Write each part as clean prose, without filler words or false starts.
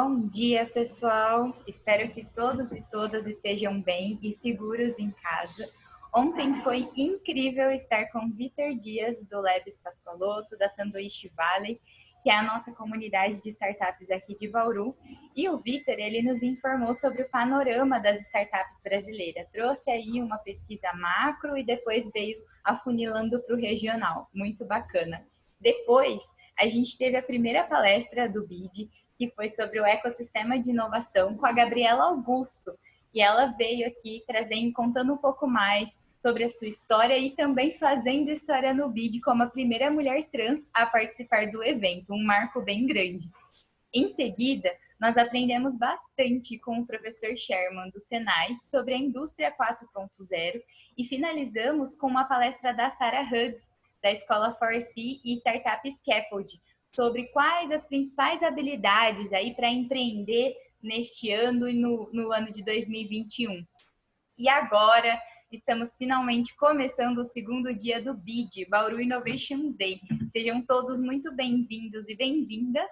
Bom dia, pessoal. Espero que todos e todas estejam bem e seguros em casa. Ontem foi incrível estar com o Vitor Dias, do Labs Pascoaloto, da Sanduíche Valley, que é a nossa comunidade de startups aqui de Bauru. E o Vitor, ele nos informou sobre o panorama das startups brasileiras. Trouxe aí uma pesquisa macro e depois veio afunilando para o regional. Muito bacana. Depois, a gente teve a primeira palestra do BID, que foi sobre o ecossistema de inovação, com a Gabriela Augusto. E ela veio aqui trazendo, contando um pouco mais sobre a sua história e também fazendo história no BID como a primeira mulher trans a participar do evento, um marco bem grande. Em seguida, nós aprendemos bastante com o professor Sherman do Senai sobre a indústria 4.0 e finalizamos com uma palestra da Sarah Huggs, da Escola 4C e Startup Scaffold, sobre quais as principais habilidades aí para empreender neste ano e no ano de 2021. E agora estamos finalmente começando o segundo dia do BID, Bauru Innovation Day. Sejam todos muito bem-vindos e bem-vindas.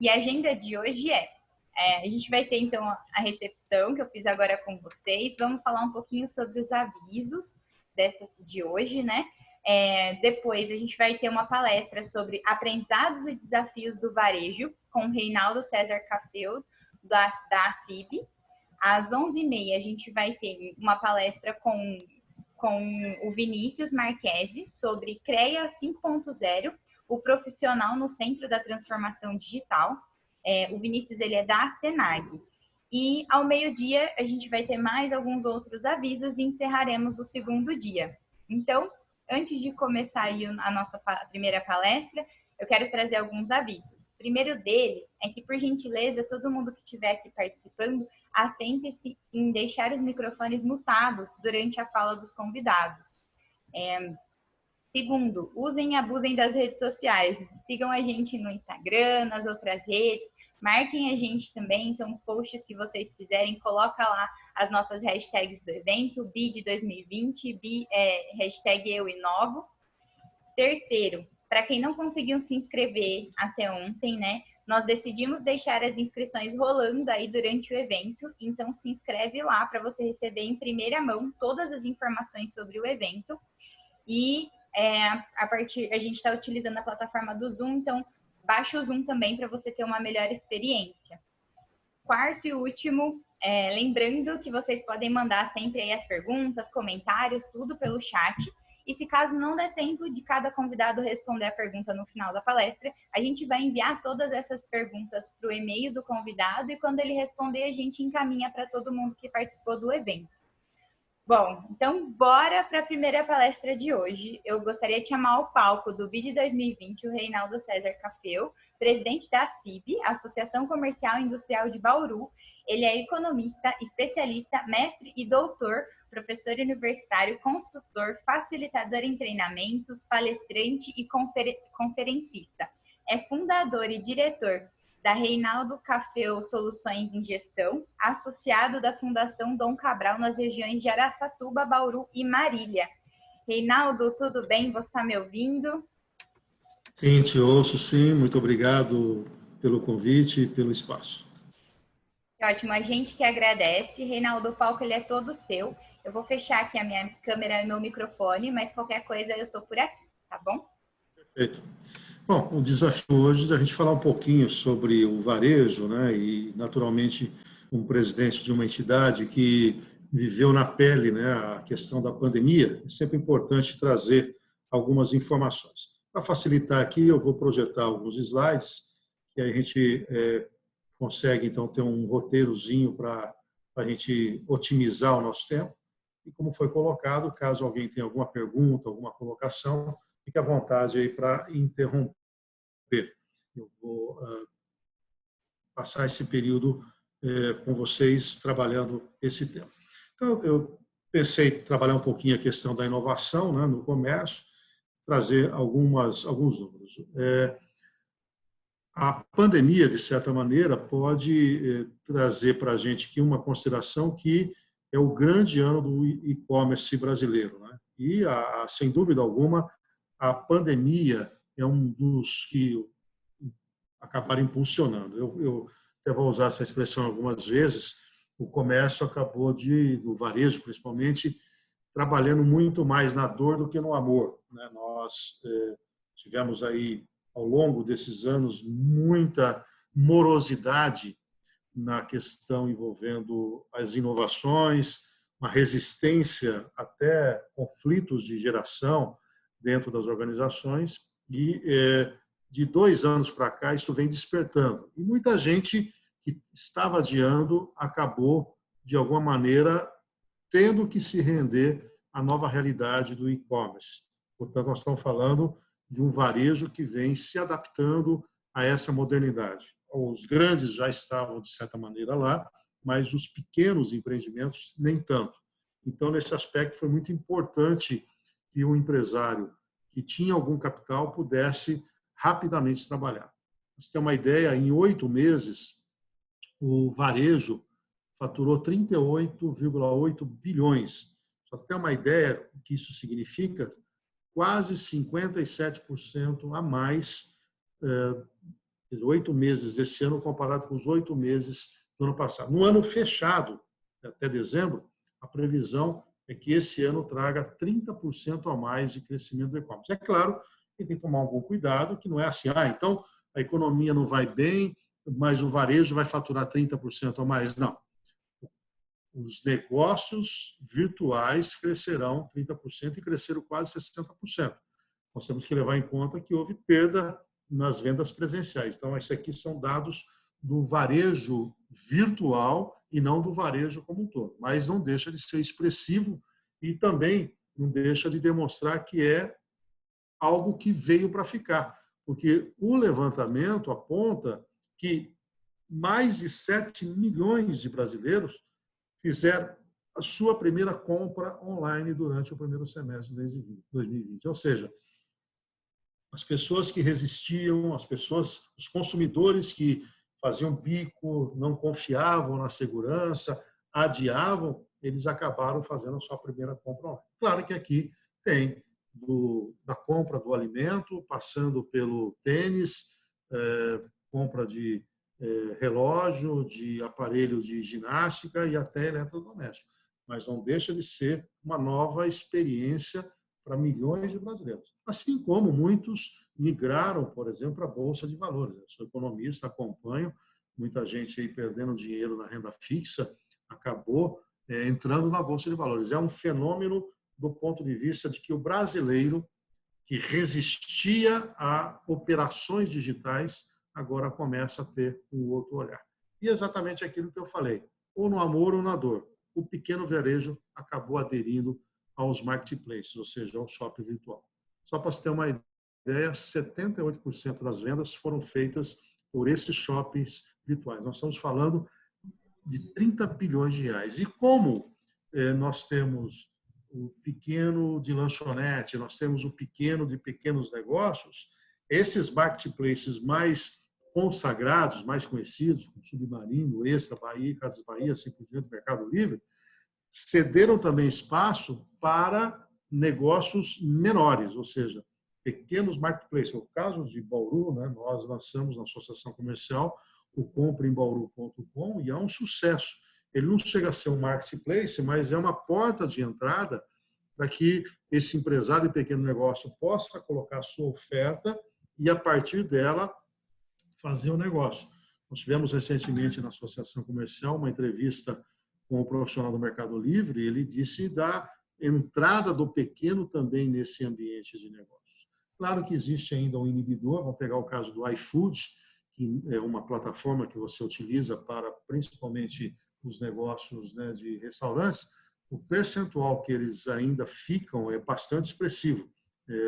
E a agenda de hoje a gente vai ter então a recepção que eu fiz agora com vocês. Vamos falar um pouquinho sobre os avisos de hoje, né? Depois a gente vai ter uma palestra sobre aprendizados e desafios do varejo com o Reinaldo César Cafeu, da ACIB. Às 11h30 a gente vai ter uma palestra com o Vinícius Marquesi sobre CREA 5.0, o profissional no centro da transformação digital. O Vinícius, ele é da Senag. E ao meio-dia a gente vai ter mais alguns outros avisos e encerraremos o segundo dia. Então, antes de começar aí a nossa primeira palestra, eu quero trazer alguns avisos. O primeiro deles é que, por gentileza, todo mundo que estiver aqui participando, atente-se em deixar os microfones mutados durante a fala dos convidados. Segundo, usem e abusem das redes sociais. Sigam a gente no Instagram, nas outras redes. Marquem a gente também. Então, os posts que vocês fizerem, coloca lá as nossas hashtags do evento, BID 2020, hashtag Eu Inovo. Terceiro, para quem não conseguiu se inscrever até ontem, né? Nós decidimos deixar as inscrições rolando aí durante o evento. Então, se inscreve lá para você receber em primeira mão todas as informações sobre o evento. E a gente está utilizando a plataforma do Zoom, então baixa o Zoom também para você ter uma melhor experiência. Quarto e último, lembrando que vocês podem mandar sempre aí as perguntas, comentários, tudo pelo chat. E se caso não der tempo de cada convidado responder a pergunta no final da palestra, a gente vai enviar todas essas perguntas para o e-mail do convidado e quando ele responder, a gente encaminha para todo mundo que participou do evento. Bom, então bora para a primeira palestra de hoje. Eu gostaria de chamar ao palco do BID 2020 o Reinaldo César Cafeu, presidente da ACIB, Associação Comercial e Industrial de Bauru. Ele é economista, especialista, mestre e doutor, professor universitário, consultor, facilitador em treinamentos, palestrante e conferencista. É fundador e diretor da Reinaldo Cafeu Soluções em Gestão, associado da Fundação Dom Cabral nas regiões de Araçatuba, Bauru e Marília. Reinaldo, tudo bem? Você está me ouvindo? Sim, te ouço, sim. Muito obrigado pelo convite e pelo espaço. Ótimo, a gente que agradece. Reinaldo, o palco ele é todo seu. Eu vou fechar aqui a minha câmera e meu microfone, mas qualquer coisa eu estou por aqui, tá bom? Perfeito. Bom, o desafio hoje é a gente falar um pouquinho sobre o varejo, né? E, naturalmente, um presidente de uma entidade que viveu na pele, né, a questão da pandemia, é sempre importante trazer algumas informações. Para facilitar aqui, eu vou projetar alguns slides, que aí a gente consegue, então, ter um roteirozinho para a gente otimizar o nosso tempo. E como foi colocado, caso alguém tenha alguma pergunta, alguma colocação, fique à vontade aí para interromper. Eu vou passar esse período com vocês trabalhando esse tema. Então, eu pensei em trabalhar um pouquinho a questão da inovação, né, no comércio, trazer alguns números. A pandemia, de certa maneira, pode trazer para a gente aqui uma consideração que é o grande ano do e-commerce brasileiro, né? E, sem dúvida alguma, a pandemia é um dos que acabaram impulsionando. Eu até vou usar essa expressão algumas vezes, o comércio acabou no varejo principalmente, trabalhando muito mais na dor do que no amor, né? Nós tivemos aí, ao longo desses anos, muita morosidade na questão envolvendo as inovações, uma resistência até conflitos de geração dentro das organizações e de 2 anos para cá isso vem despertando. E muita gente que estava adiando acabou, de alguma maneira, tendo que se render à nova realidade do e-commerce. Portanto, nós estamos falando de um varejo que vem se adaptando a essa modernidade. Os grandes já estavam, de certa maneira, lá, mas os pequenos empreendimentos nem tanto. Então, nesse aspecto, foi muito importante que o empresário que tinha algum capital pudesse rapidamente trabalhar. Para você ter uma ideia, em 8 meses, o varejo faturou 38,8 bilhões. Para você ter uma ideia do que isso significa, quase 57% a mais 8 meses desse ano comparado com os 8 meses do ano passado. No ano fechado, até dezembro, a previsão é que esse ano traga 30% a mais de crescimento do e-commerce. É claro que tem que tomar algum cuidado, que não é assim, então a economia não vai bem, mas o varejo vai faturar 30% a mais. Não. Os negócios virtuais crescerão 30% e cresceram quase 60%. Nós temos que levar em conta que houve perda nas vendas presenciais. Então, esses aqui são dados do varejo virtual e não do varejo como um todo. Mas não deixa de ser expressivo e também não deixa de demonstrar que é algo que veio para ficar. Porque o levantamento aponta que mais de 7 milhões de brasileiros fizeram a sua primeira compra online durante o primeiro semestre de 2020. Ou seja, as pessoas que resistiam, os consumidores que faziam bico, não confiavam na segurança, adiavam, eles acabaram fazendo a sua primeira compra online. Claro que aqui tem da compra do alimento, passando pelo tênis, compra de relógio, de aparelho de ginástica e até eletrodoméstico. Mas não deixa de ser uma nova experiência para milhões de brasileiros. Assim como muitos migraram, por exemplo, para a Bolsa de Valores. Eu sou economista, acompanho, muita gente aí perdendo dinheiro na renda fixa, acabou entrando na Bolsa de Valores. É um fenômeno do ponto de vista de que o brasileiro que resistia a operações digitais agora começa a ter um outro olhar. E exatamente aquilo que eu falei, ou no amor ou na dor. O pequeno varejo acabou aderindo aos marketplaces, ou seja, ao shopping virtual. Só para você ter uma ideia, 78% das vendas foram feitas por esses shoppings virtuais. Nós estamos falando de 30 bilhões de reais. E como nós temos o pequeno de lanchonete, nós temos o pequeno de pequenos negócios, esses marketplaces mais consagrados, mais conhecidos, como Submarino, Extra, Bahia, Casas Bahia, assim por diante, Mercado Livre, cederam também espaço para negócios menores, ou seja, pequenos marketplaces. O caso de Bauru, né, nós lançamos na Associação Comercial o compraembauru.com e é um sucesso. Ele não chega a ser um marketplace, mas é uma porta de entrada para que esse empresário de pequeno negócio possa colocar a sua oferta e, a partir dela, fazer o negócio. Nós tivemos recentemente na Associação Comercial uma entrevista com o profissional do Mercado Livre, ele disse da entrada do pequeno também nesse ambiente de negócios. Claro que existe ainda um inibidor, vamos pegar o caso do iFood, que é uma plataforma que você utiliza para principalmente os negócios, né, de restaurantes, o percentual que eles ainda ficam é bastante expressivo.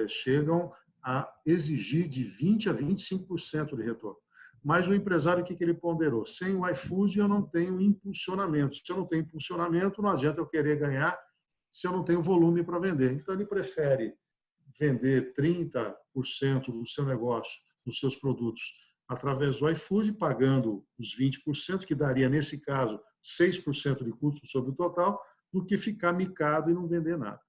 Chegam a exigir de 20% a 25% de retorno. Mas o empresário, o que ele ponderou? Sem o iFood eu não tenho impulsionamento. Se eu não tenho impulsionamento, não adianta eu querer ganhar se eu não tenho volume para vender. Então, ele prefere vender 30% do seu negócio, dos seus produtos, através do iFood, pagando os 20%, que daria, nesse caso, 6% de custo sobre o total, do que ficar micado e não vender nada.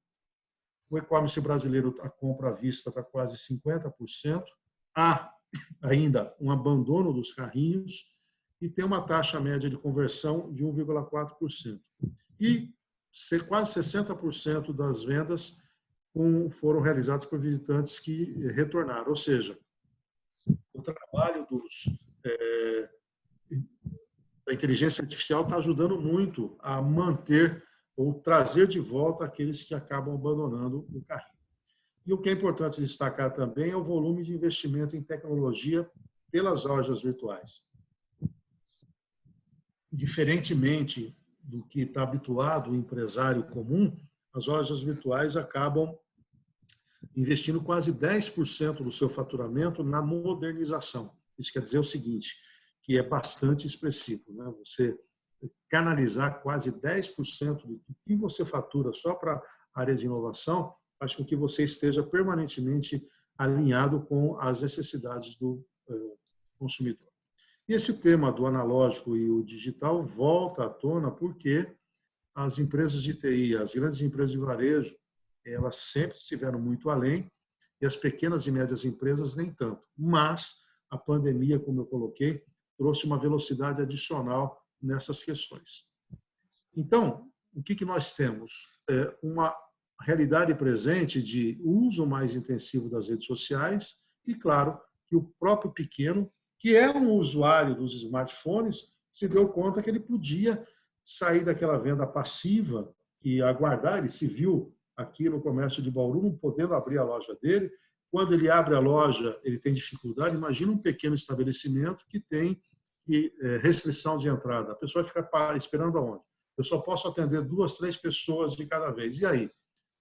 O e-commerce brasileiro, a compra à vista está quase 50%. Há ainda um abandono dos carrinhos e tem uma taxa média de conversão de 1,4%. E quase 60% das vendas foram realizadas por visitantes que retornaram. Ou seja, o trabalho da inteligência artificial está ajudando muito a manter ou trazer de volta aqueles que acabam abandonando o carrinho. E o que é importante destacar também é o volume de investimento em tecnologia pelas lojas virtuais. Diferentemente do que está habituado o empresário comum, as lojas virtuais acabam investindo quase 10% do seu faturamento na modernização. Isso quer dizer o seguinte, que é bastante expressivo, né? Você canalizar quase 10% do que você fatura só para a área de inovação, faz com que você esteja permanentemente alinhado com as necessidades do consumidor. E esse tema do analógico e o digital volta à tona porque as empresas de TI, as grandes empresas de varejo, elas sempre estiveram muito além e as pequenas e médias empresas nem tanto. Mas a pandemia, como eu coloquei, trouxe uma velocidade adicional nessas questões. Então, o que nós temos? Uma realidade presente de uso mais intensivo das redes sociais e, claro, que o próprio pequeno, que é um usuário dos smartphones, se deu conta que ele podia sair daquela venda passiva e aguardar. Ele se viu aqui no comércio de Bauru, não podendo abrir a loja dele. Quando ele abre a loja, ele tem dificuldade. Imagina um pequeno estabelecimento que tem restrição de entrada. A pessoa fica esperando aonde? Eu só posso atender 2, 3 pessoas de cada vez. E aí?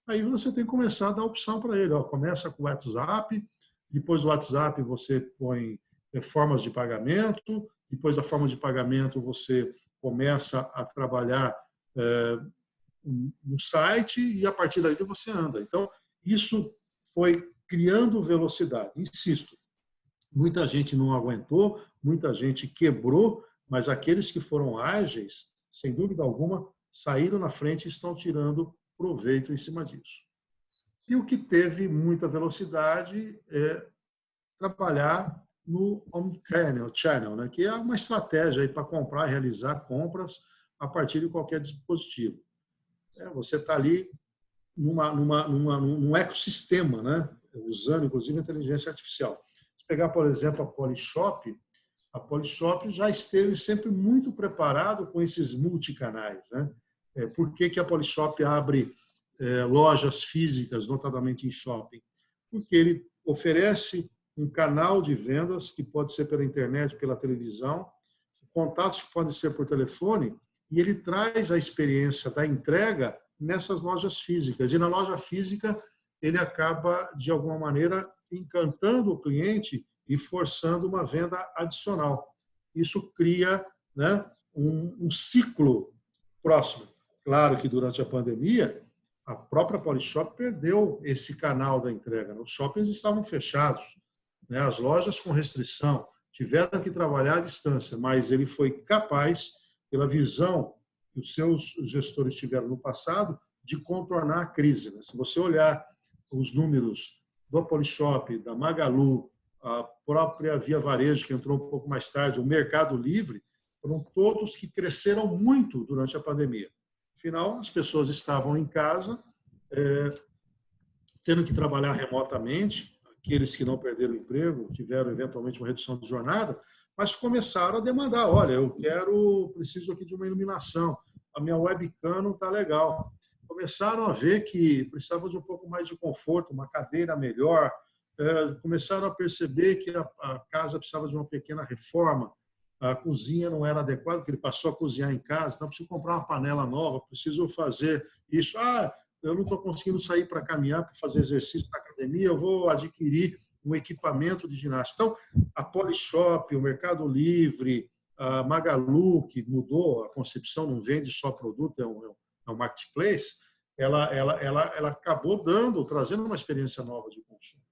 Aí você tem que começar a dar opção para ele. Começa com o WhatsApp, depois do WhatsApp você põe formas de pagamento, depois da forma de pagamento você começa a trabalhar no site e a partir daí você anda. Então, isso foi criando velocidade. Insisto, muita gente não aguentou, muita gente quebrou, mas aqueles que foram ágeis, sem dúvida alguma, saíram na frente e estão tirando proveito em cima disso. E o que teve muita velocidade é trabalhar no Omnichannel, né, que é uma estratégia para comprar e realizar compras a partir de qualquer dispositivo. Você está ali num ecossistema, né, usando, inclusive, a inteligência artificial. Se pegar, por exemplo, a Polishop já esteve sempre muito preparado com esses multicanais, né? Por que a Polishop abre lojas físicas, notadamente em shopping? Porque ele oferece um canal de vendas que pode ser pela internet, pela televisão, contatos que podem ser por telefone, e ele traz a experiência da entrega nessas lojas físicas. E na loja física, ele acaba, de alguma maneira, encantando o cliente e forçando uma venda adicional. Isso cria, né, um ciclo próximo. Claro que durante a pandemia, a própria Polishop perdeu esse canal da entrega. Os shoppings estavam fechados, né, as lojas com restrição, tiveram que trabalhar à distância, mas ele foi capaz, pela visão que os seus gestores tiveram no passado, de contornar a crise. Se você olhar os números do Polishop, da Magalu, a própria Via Varejo, que entrou um pouco mais tarde, o Mercado Livre, foram todos que cresceram muito durante a pandemia. Afinal, as pessoas estavam em casa, tendo que trabalhar remotamente, aqueles que não perderam o emprego, tiveram eventualmente uma redução de jornada, mas começaram a demandar, olha, preciso aqui de uma iluminação, a minha webcam não está legal. Começaram a ver que precisavam de um pouco mais de conforto, uma cadeira melhor, começaram a perceber que a casa precisava de uma pequena reforma, a cozinha não era adequada, porque ele passou a cozinhar em casa, então preciso comprar uma panela nova, preciso fazer isso. Eu não estou conseguindo sair para caminhar, para fazer exercício na academia, eu vou adquirir um equipamento de ginástica. Então, a Polishop, o Mercado Livre, a Magalu, que mudou a concepção, não vende só produto, é um marketplace, ela acabou trazendo uma experiência nova de consumo.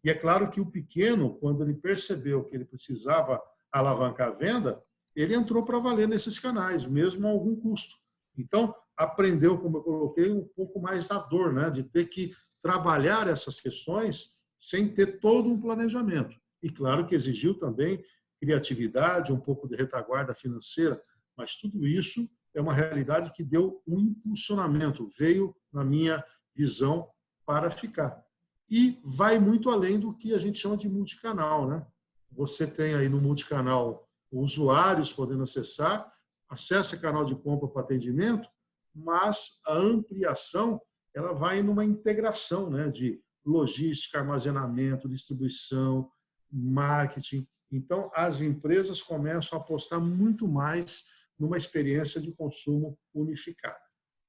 E é claro que o pequeno, quando ele percebeu que ele precisava alavancar a venda, ele entrou para valer nesses canais, mesmo a algum custo. Então, aprendeu, como eu coloquei, um pouco mais da dor, né, de ter que trabalhar essas questões sem ter todo um planejamento. E claro que exigiu também criatividade, um pouco de retaguarda financeira, mas tudo isso é uma realidade que deu um impulsionamento, veio, na minha visão, para ficar. E vai muito além do que a gente chama de multicanal, né? Você tem aí no multicanal usuários podendo acessar, acessa canal de compra para atendimento, mas a ampliação ela vai numa integração, né, de logística, armazenamento, distribuição, marketing. Então, as empresas começam a apostar muito mais numa experiência de consumo unificada.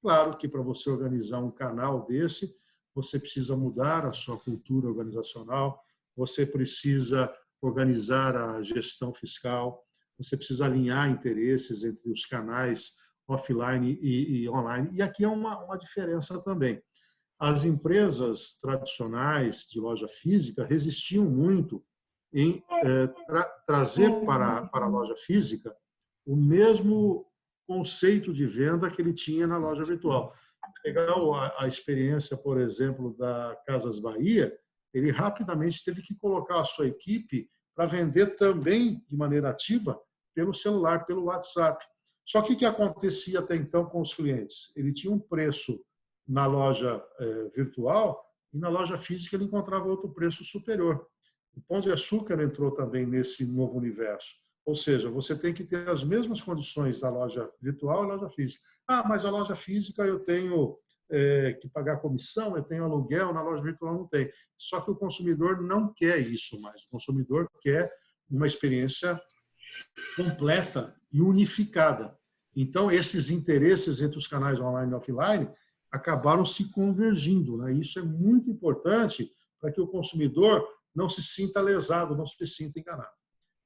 Claro que para você organizar um canal desse, você precisa mudar a sua cultura organizacional, você precisa organizar a gestão fiscal, você precisa alinhar interesses entre os canais offline e online. E aqui é uma diferença também. As empresas tradicionais de loja física resistiam muito em trazer para a loja física o mesmo conceito de venda que ele tinha na loja virtual. Pegar a experiência, por exemplo, da Casas Bahia, ele rapidamente teve que colocar a sua equipe para vender também de maneira ativa pelo celular, pelo WhatsApp. Só que o que acontecia até então com os clientes? Ele tinha um preço na loja virtual e na loja física ele encontrava outro preço superior. O Pão de Açúcar entrou também nesse novo universo. Ou seja, você tem que ter as mesmas condições da loja virtual e loja física. Ah, mas a loja física eu tenho que pagar comissão, eu tenho aluguel, na loja virtual não tem. Só que o consumidor não quer isso mais. O consumidor quer uma experiência completa e unificada. Então, esses interesses entre os canais online e offline acabaram se convergindo, né? Isso é muito importante para que o consumidor não se sinta lesado, não se sinta enganado.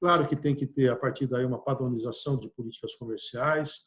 Claro que tem que ter, a partir daí, uma padronização de políticas comerciais,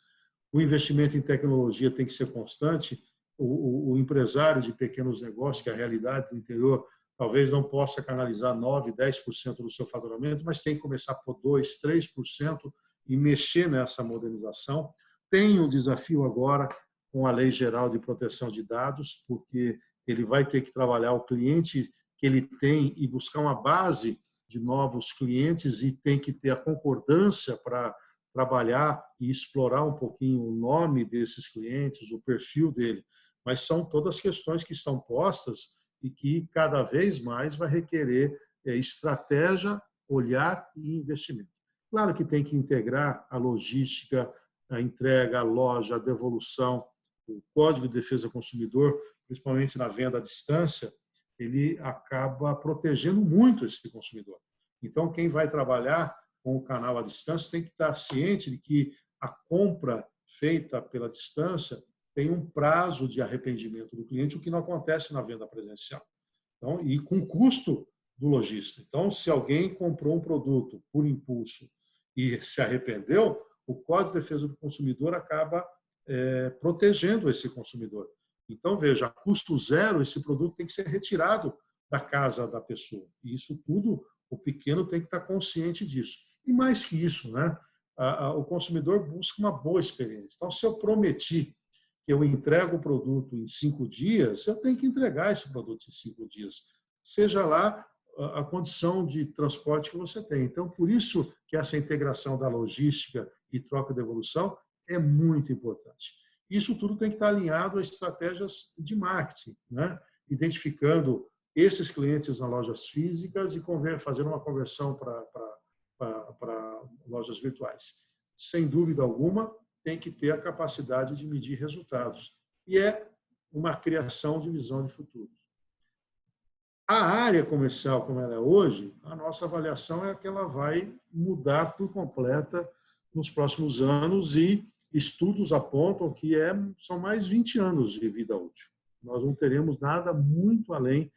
o investimento em tecnologia tem que ser constante, o empresário de pequenos negócios, que é a realidade do interior, talvez não possa canalizar 9%, 10% do seu faturamento, mas tem que começar por 2%, 3% e mexer nessa modernização. Tem um desafio agora com a Lei Geral de Proteção de Dados, porque ele vai ter que trabalhar o cliente que ele tem e buscar uma base de novos clientes e tem que ter a concordância para trabalhar e explorar um pouquinho o nome desses clientes, o perfil dele. Mas são todas questões que estão postas e que cada vez mais vai requerer estratégia, olhar e investimento. Claro que tem que integrar a logística, a entrega, a loja, a devolução, o Código de Defesa do Consumidor, principalmente na venda à distância, ele acaba protegendo muito esse consumidor. Então, quem vai trabalhar com o canal à distância tem que estar ciente de que a compra feita pela distância tem um prazo de arrependimento do cliente, o que não acontece na venda presencial. Então, e com custo do lojista. Então, se alguém comprou um produto por impulso e se arrependeu, o Código de Defesa do Consumidor acaba protegendo esse consumidor. Então, veja, a custo zero, esse produto tem que ser retirado da casa da pessoa. E isso tudo, o pequeno tem que estar consciente disso. E mais que isso, né? O consumidor busca uma boa experiência. Então, se eu prometi que eu entrego o produto em 5 dias, eu tenho que entregar esse produto em 5 dias, seja lá a condição de transporte que você tem. Então, por isso que essa integração da logística e troca de devolução é muito importante. Isso tudo tem que estar alinhado a estratégias de marketing, né? Identificando esses clientes nas lojas físicas e fazer uma conversão para lojas virtuais. Sem dúvida alguma, tem que ter a capacidade de medir resultados. E é uma criação de visão de futuro. A área comercial, como ela é hoje, a nossa avaliação é que ela vai mudar por completa nos próximos anos e estudos apontam que são mais 20 anos de vida útil. Nós não teremos nada muito além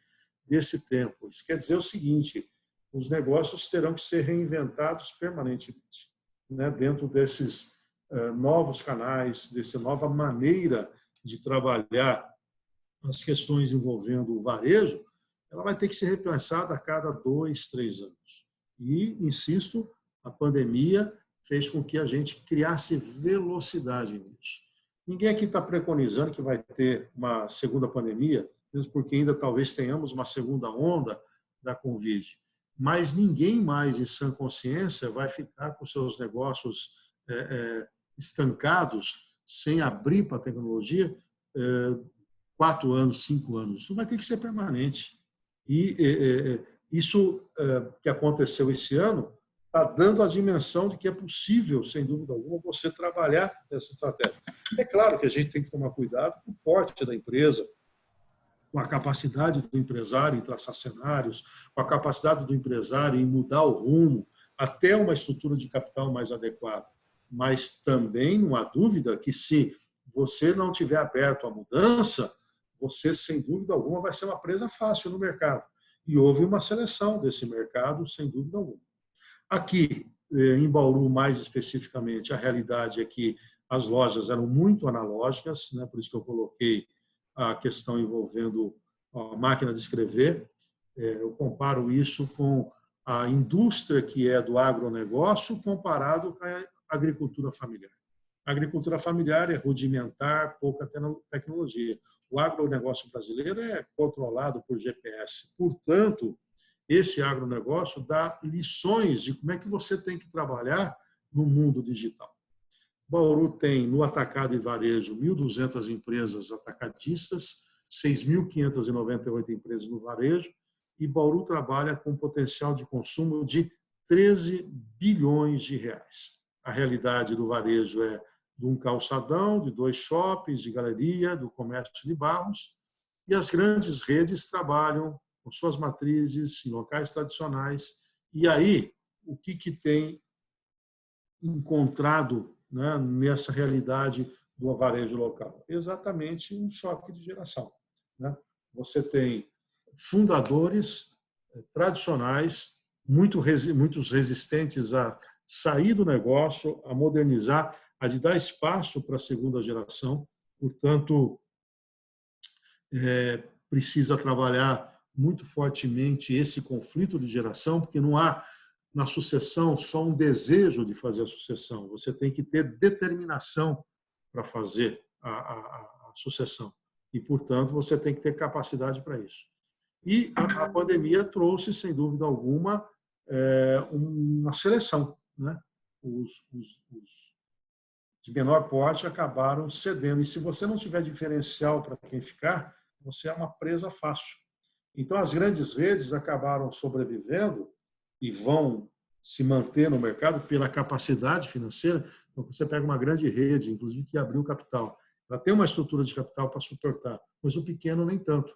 desse tempo. Isso quer dizer o seguinte, os negócios terão que ser reinventados permanentemente, né, dentro desses novos canais, dessa nova maneira de trabalhar as questões envolvendo o varejo, ela vai ter que ser repensada a cada 2, 3 anos. E, insisto, a pandemia fez com que a gente criasse velocidade nisso. Ninguém aqui está preconizando que vai ter uma segunda pandemia, mesmo porque ainda talvez tenhamos uma segunda onda da Covid. mas ninguém mais, em sã consciência, vai ficar com seus negócios estancados, sem abrir para a tecnologia, 4 anos, 5 anos. Isso vai ter que ser permanente. E isso que aconteceu esse ano está dando a dimensão de que é possível, sem dúvida alguma, você trabalhar essa estratégia. É claro que a gente tem que tomar cuidado com o porte da empresa, com a capacidade do empresário em traçar cenários, com a capacidade do empresário em mudar o rumo, até uma estrutura de capital mais adequada. Mas também não há dúvida que, se você não tiver aberto à mudança, você, sem dúvida alguma, vai ser uma presa fácil no mercado. E houve uma seleção desse mercado, sem dúvida alguma. Aqui, em Bauru, mais especificamente, a realidade é que as lojas eram muito analógicas, né? Por isso que eu coloquei a questão envolvendo a máquina de escrever. Eu comparo isso com a indústria que é do agronegócio comparado com a agricultura familiar. A agricultura familiar é rudimentar, pouca tecnologia. O agronegócio brasileiro é controlado por GPS. Portanto, esse agronegócio dá lições de como é que você tem que trabalhar no mundo digital. Bauru tem, no atacado e varejo, 1.200 empresas atacadistas, 6.598 empresas no varejo, e Bauru trabalha com potencial de consumo de 13 bilhões de reais. A realidade do varejo é de um calçadão, de 2 shoppings, de galeria, do comércio de Barros, e as grandes redes trabalham com suas matrizes em locais tradicionais. E aí, o que tem encontrado, né, nessa realidade do varejo local? Exatamente um choque de geração, né? Você tem fundadores tradicionais, muitos resistentes a sair do negócio, a modernizar, a de dar espaço para a segunda geração. Portanto, precisa trabalhar muito fortemente esse conflito de geração, porque não há na sucessão só um desejo de fazer a sucessão, você tem que ter determinação para fazer a sucessão. E, portanto, você tem que ter capacidade para isso. E a pandemia trouxe, sem dúvida alguma, uma seleção, né? Os de menor porte acabaram cedendo. E se você não tiver diferencial para quem ficar, você é uma presa fácil. Então, as grandes redes acabaram sobrevivendo e vão se manter no mercado pela capacidade financeira. Então, você pega uma grande rede, inclusive, que abriu capital. Ela tem uma estrutura de capital para suportar, mas o pequeno nem tanto.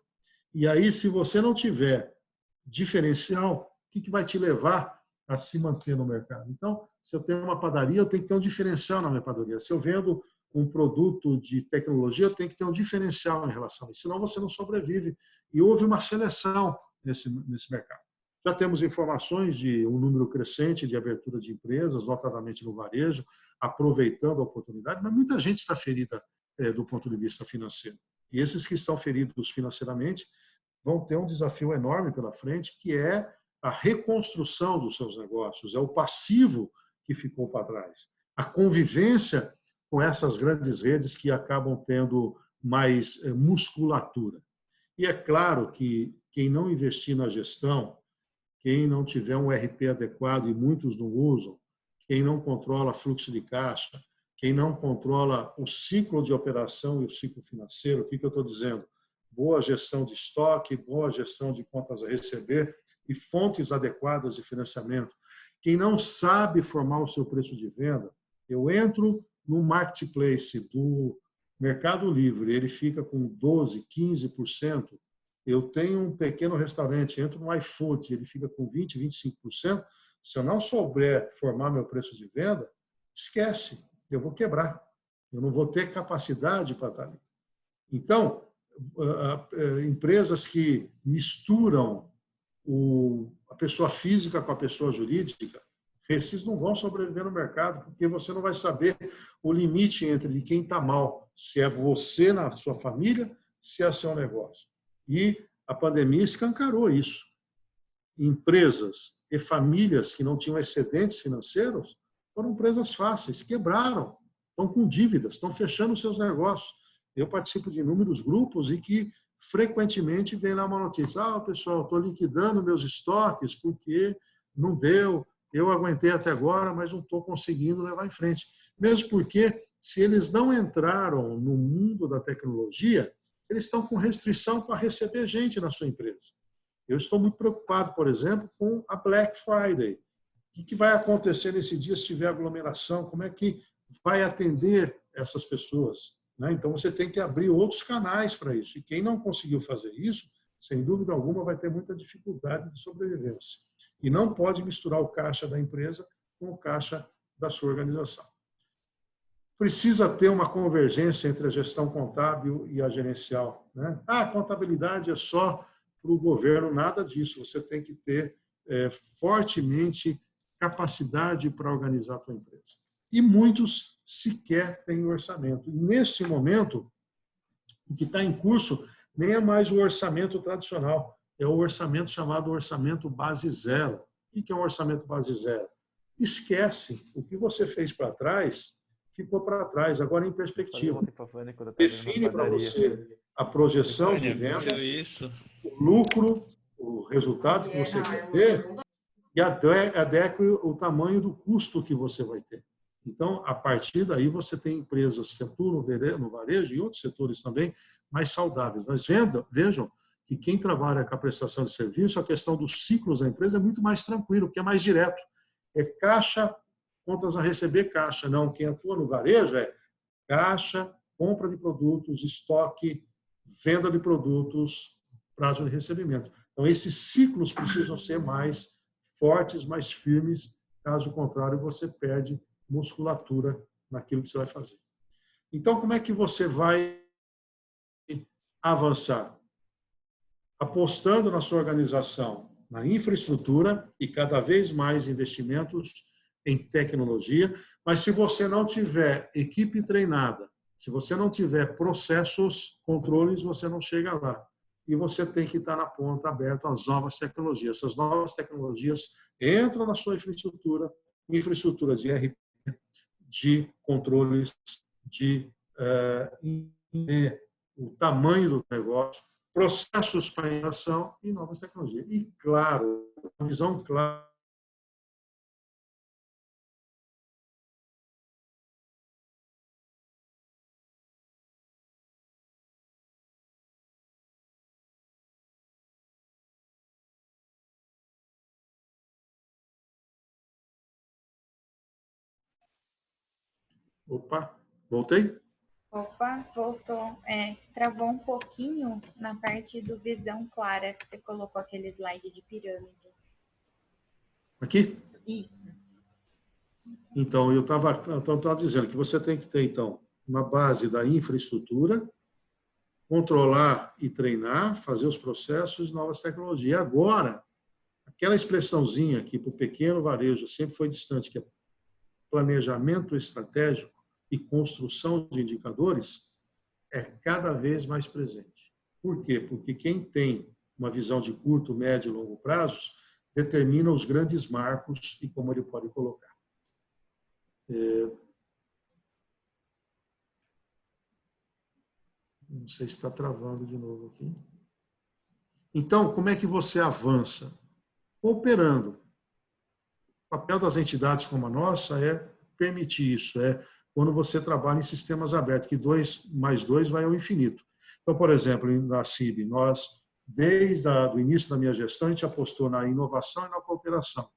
E aí, se você não tiver diferencial, o que vai te levar a se manter no mercado? Então, se eu tenho uma padaria, eu tenho que ter um diferencial na minha padaria. Se eu vendo um produto de tecnologia, eu tenho que ter um diferencial em relação a isso, senão você não sobrevive. E houve uma seleção nesse mercado. Já temos informações de um número crescente de abertura de empresas, notadamente no varejo, aproveitando a oportunidade, mas muita gente está ferida do ponto de vista financeiro. E esses que estão feridos financeiramente vão ter um desafio enorme pela frente, que é a reconstrução dos seus negócios, é o passivo que ficou para trás. A convivência com essas grandes redes que acabam tendo mais musculatura. E é claro que quem não investir na gestão, quem não tiver um RP adequado, e muitos não usam, quem não controla fluxo de caixa, quem não controla o ciclo de operação e o ciclo financeiro, o que eu estou dizendo? Boa gestão de estoque, boa gestão de contas a receber e fontes adequadas de financiamento. Quem não sabe formar o seu preço de venda, eu entro no marketplace do Mercado Livre, ele fica com 12%, 15%. Eu tenho um pequeno restaurante, entro no iFood, ele fica com 20%, 25%. Se eu não souber formar meu preço de venda, esquece, eu vou quebrar. Eu não vou ter capacidade para estar ali. Então, empresas que misturam a pessoa física com a pessoa jurídica, esses não vão sobreviver no mercado, porque você não vai saber o limite entre quem está mal, se é você na sua família, se é seu negócio. E a pandemia escancarou isso. Empresas e famílias que não tinham excedentes financeiros foram presas fáceis, quebraram, estão com dívidas, estão fechando seus negócios. Eu participo de inúmeros grupos e que frequentemente vem lá uma notícia: pessoal, estou liquidando meus estoques porque não deu, eu aguentei até agora, mas não estou conseguindo levar em frente. Mesmo porque, se eles não entraram no mundo da tecnologia, eles estão com restrição para receber gente na sua empresa. Eu estou muito preocupado, por exemplo, com a Black Friday. O que vai acontecer nesse dia se tiver aglomeração? Como é que vai atender essas pessoas? Então, você tem que abrir outros canais para isso. E quem não conseguiu fazer isso, sem dúvida alguma, vai ter muita dificuldade de sobrevivência. E não pode misturar o caixa da empresa com o caixa da sua organização. Precisa ter uma convergência entre a gestão contábil e a gerencial. A contabilidade é só para o governo, nada disso. Você tem que ter fortemente capacidade para organizar a tua empresa. E muitos sequer têm orçamento. E, nesse momento, o que está em curso nem é mais o orçamento tradicional, é o orçamento chamado orçamento base zero. O que é um orçamento base zero? Esquece. O que você fez para trás, ficou para trás. Agora, em perspectiva. Define para você a projeção de vendas, o lucro, o resultado que você quer ter e adeque o tamanho do custo que você vai ter. Então, a partir daí, você tem empresas que atuam no varejo e outros setores também mais saudáveis. Mas vejam que quem trabalha com a prestação de serviço, a questão dos ciclos da empresa é muito mais tranquilo, porque é mais direto. É caixa, contas a receber, caixa. Não, quem atua no varejo é caixa, compra de produtos, estoque, venda de produtos, prazo de recebimento. Então, esses ciclos precisam ser mais fortes, mais firmes. Caso contrário, você perde musculatura naquilo que você vai fazer. Então, como é que você vai avançar? Apostando na sua organização, na infraestrutura e cada vez mais investimentos em tecnologia, mas se você não tiver equipe treinada, se você não tiver processos, controles, você não chega lá. E você tem que estar na ponta aberta às novas tecnologias. Essas novas tecnologias entram na sua infraestrutura de RP, de controles, de o tamanho do negócio, processos para inovação e novas tecnologias. E, claro, uma visão clara. Opa, voltei? Opa, voltou. Travou um pouquinho na parte do visão clara, que você colocou aquele slide de pirâmide. Aqui? Isso. Então, eu estava dizendo que você tem que ter, então, uma base da infraestrutura, controlar e treinar, fazer os processos e novas tecnologias. Agora, aquela expressãozinha que para o pequeno varejo sempre foi distante, que é planejamento estratégico e construção de indicadores, é cada vez mais presente. Por quê? Porque quem tem uma visão de curto, médio e longo prazos determina os grandes marcos e como ele pode colocar. Não sei se está travando de novo aqui. Então, como é que você avança? Cooperando. O papel das entidades como a nossa é permitir isso, quando você trabalha em sistemas abertos, que 2 mais 2 vai ao infinito. Então, por exemplo, na CIB, nós, desde o início da minha gestão, a gente apostou na inovação e na cooperação.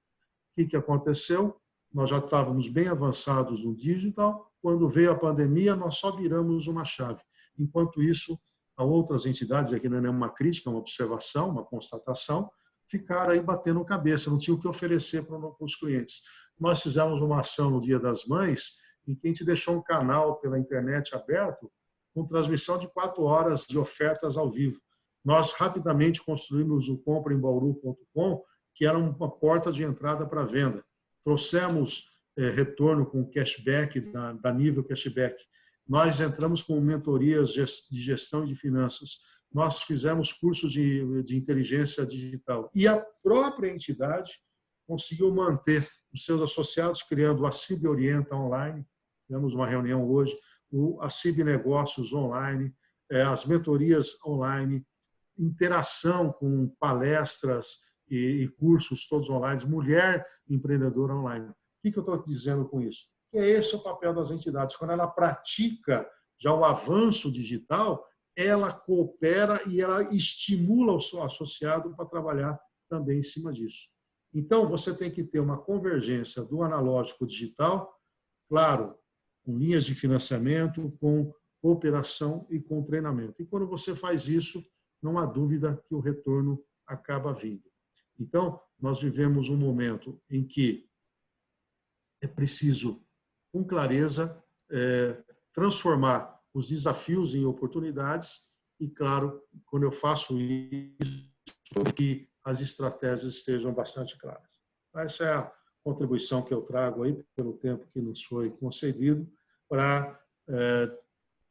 O que aconteceu? Nós já estávamos bem avançados no digital, quando veio a pandemia, nós só viramos uma chave. Enquanto isso, há outras entidades, aqui não é uma crítica, é uma observação, uma constatação, ficaram aí batendo cabeça, não tinham o que oferecer para os clientes. Nós fizemos uma ação no Dia das Mães, em que a gente deixou um canal pela internet aberto, com transmissão de 4 horas de ofertas ao vivo. Nós rapidamente construímos o compraembauru.com, que era uma porta de entrada para a venda. Trouxemos retorno com cashback, da nível cashback. Nós entramos com mentorias de gestão e de finanças. Nós fizemos cursos de inteligência digital. E a própria entidade conseguiu manter os seus associados, criando a CIB Orienta Online, tivemos uma reunião hoje, a CIB Negócios Online, as mentorias online, interação com palestras e cursos todos online, mulher empreendedora online. O que eu estou dizendo com isso? Que esse é o papel das entidades. Quando ela pratica já o avanço digital, ela coopera e ela estimula o seu associado para trabalhar também em cima disso. Então, você tem que ter uma convergência do analógico digital, claro, com linhas de financiamento, com cooperação e com treinamento. E quando você faz isso, não há dúvida que o retorno acaba vindo. Então, nós vivemos um momento em que é preciso, com clareza, transformar os desafios em oportunidades e, claro, quando eu faço isso, que as estratégias estejam bastante claras. Essa é a contribuição que eu trago aí, pelo tempo que nos foi concedido, para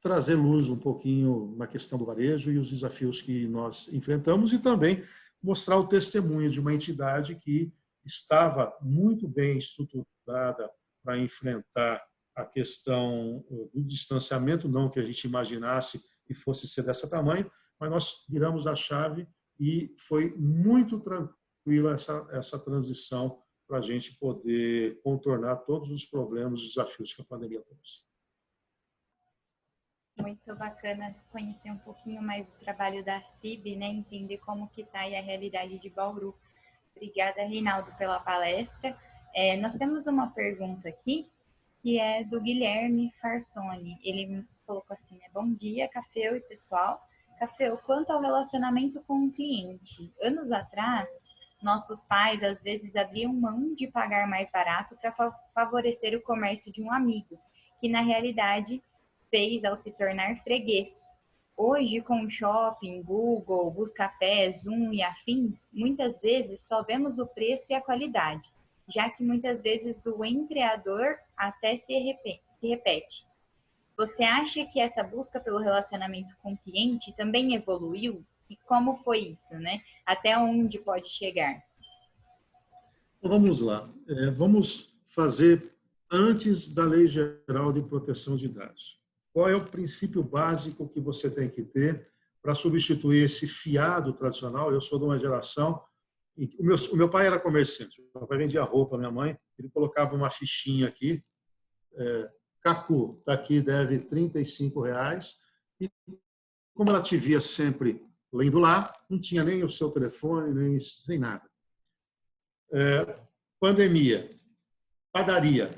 trazer luz um pouquinho na questão do varejo e os desafios que nós enfrentamos e também mostrar o testemunho de uma entidade que estava muito bem estruturada para enfrentar a questão do distanciamento, não que a gente imaginasse que fosse ser desse tamanho, mas nós viramos a chave e foi muito tranquila essa transição para a gente poder contornar todos os problemas e desafios que a pandemia trouxe. Muito bacana conhecer um pouquinho mais do trabalho da CIB, né? Entender como que está aí a realidade de Bauru. Obrigada, Reinaldo, pela palestra. Nós temos uma pergunta aqui, que é do Guilherme Farsoni. Ele colocou assim, bom dia, Café e pessoal. Café, quanto ao relacionamento com o cliente, anos atrás, nossos pais às vezes abriam mão de pagar mais barato para favorecer o comércio de um amigo, que na realidade fez ao se tornar freguês. Hoje, com o shopping, Google, Buscapé, Zoom e afins, muitas vezes só vemos o preço e a qualidade, já que muitas vezes o empreendedor até se repete. Você acha que essa busca pelo relacionamento com o cliente também evoluiu? E como foi isso, né? Até onde pode chegar? Então, vamos lá. Vamos fazer antes da Lei Geral de Proteção de Dados. Qual é o princípio básico que você tem que ter para substituir esse fiado tradicional? Eu sou de uma geração... O meu pai era comerciante. Meu pai vendia roupa, minha mãe. Ele colocava uma fichinha aqui. Cacu, está aqui, deve R$35. E como ela te via sempre lendo lá, não tinha nem o seu telefone, nem nada. Pandemia, padaria.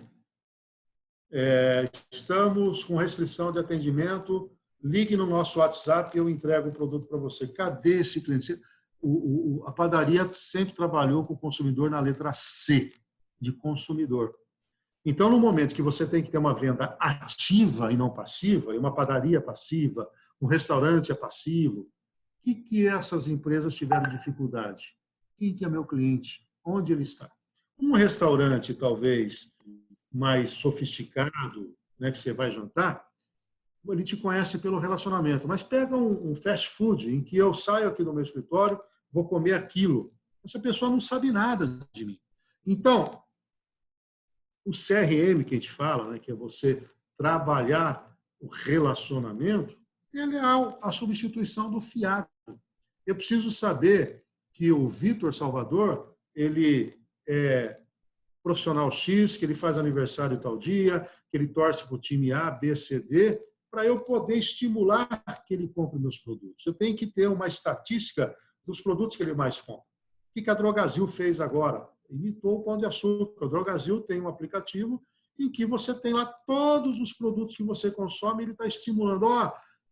Estamos com restrição de atendimento, ligue no nosso WhatsApp e eu entrego o produto para você. Cadê esse cliente? A padaria sempre trabalhou com o consumidor na letra C, de consumidor. Então, no momento que você tem que ter uma venda ativa e não passiva, e uma padaria passiva, um restaurante é passivo, o que essas empresas tiveram dificuldade? Quem que é meu cliente? Onde ele está? Um restaurante, talvez, mais sofisticado, né, que você vai jantar, ele te conhece pelo relacionamento. Mas pega um fast food em que eu saio aqui do meu escritório, vou comer aquilo. Essa pessoa não sabe nada de mim. Então, o CRM que a gente fala, né, que é você trabalhar o relacionamento, ele é a substituição do fiado. Eu preciso saber que o Vitor Salvador, ele é profissional X, que ele faz aniversário tal dia, que ele torce para o time A, B, C, D, para eu poder estimular que ele compre meus produtos. Eu tenho que ter uma estatística dos produtos que ele mais compra. O que a Drogasil fez agora? Imitou o Pão de Açúcar. O Drogasil tem um aplicativo em que você tem lá todos os produtos que você consome, ele está estimulando.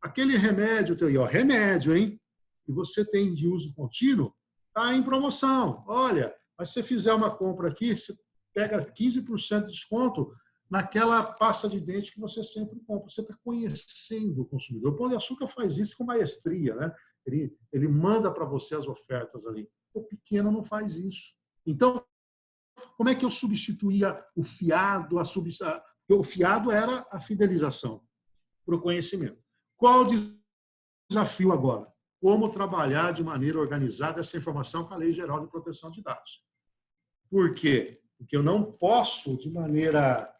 Aquele remédio, remédio, hein? E você tem de uso contínuo, está em promoção. Olha, mas se você fizer uma compra aqui, você pega 15% de desconto naquela pasta de dente que você sempre compra. Você está conhecendo o consumidor. O Pão de Açúcar faz isso com maestria, né? Ele manda para você as ofertas ali. O pequeno não faz isso. Então, como é que eu substituía o fiado? O fiado era a fidelização para o conhecimento. Qual o desafio agora? Como trabalhar de maneira organizada essa informação com a Lei Geral de Proteção de Dados. Por quê? Porque eu não posso, de maneira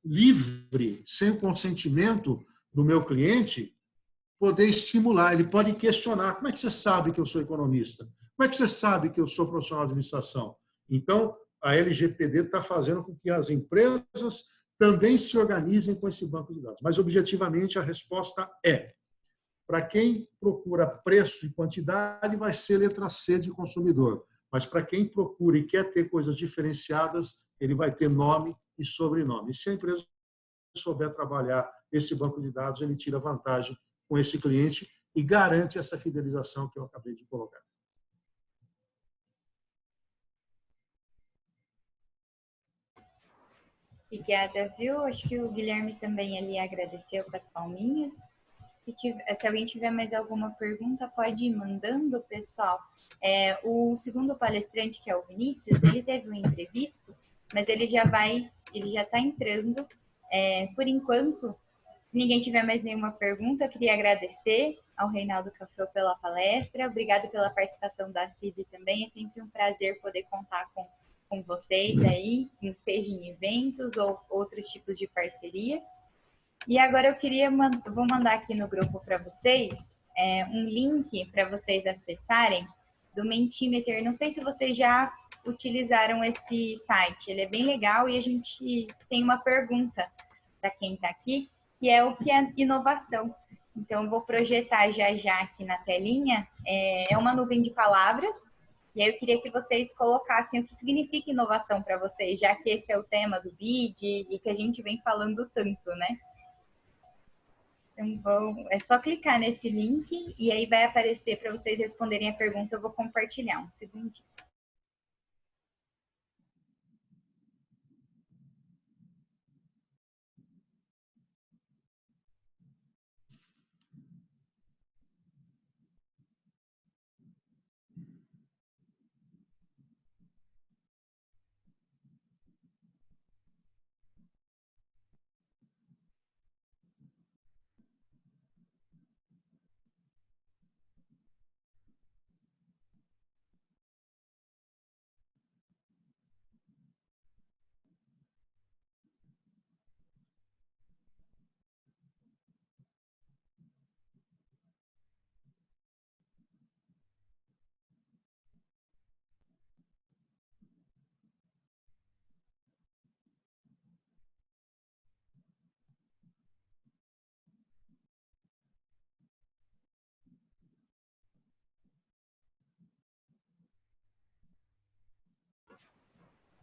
livre, sem o consentimento do meu cliente, poder estimular, ele pode questionar. Como é que você sabe que eu sou economista? Como é que você sabe que eu sou profissional de administração? Então, a LGPD está fazendo com que as empresas também se organizem com esse banco de dados. Mas, objetivamente, a resposta é: para quem procura preço e quantidade, vai ser letra C de consumidor. Mas para quem procura e quer ter coisas diferenciadas, ele vai ter nome e sobrenome. E se a empresa souber trabalhar esse banco de dados, ele tira vantagem com esse cliente e garante essa fidelização que eu acabei de colocar. Obrigada, viu? Acho que o Guilherme também ali agradeceu com as palminhas. Se alguém tiver mais alguma pergunta, pode ir mandando, pessoal. O segundo palestrante, que é o Vinícius, ele teve um imprevisto, mas ele já está entrando. Por enquanto, se ninguém tiver mais nenhuma pergunta, eu queria agradecer ao Reinaldo Café pela palestra. Obrigada pela participação da CIB também. É sempre um prazer poder contar com vocês aí, seja em eventos ou outros tipos de parceria. E agora vou mandar aqui no grupo para vocês um link para vocês acessarem do Mentimeter. Não sei se vocês já utilizaram esse site, ele é bem legal e a gente tem uma pergunta para quem está aqui, que é o que é inovação. Então, eu vou projetar já aqui na telinha, é uma nuvem de palavras, e aí eu queria que vocês colocassem o que significa inovação para vocês, já que esse é o tema do BID e que a gente vem falando tanto, né? Então, é só clicar nesse link e aí vai aparecer para vocês responderem a pergunta. Eu vou compartilhar um segundinho.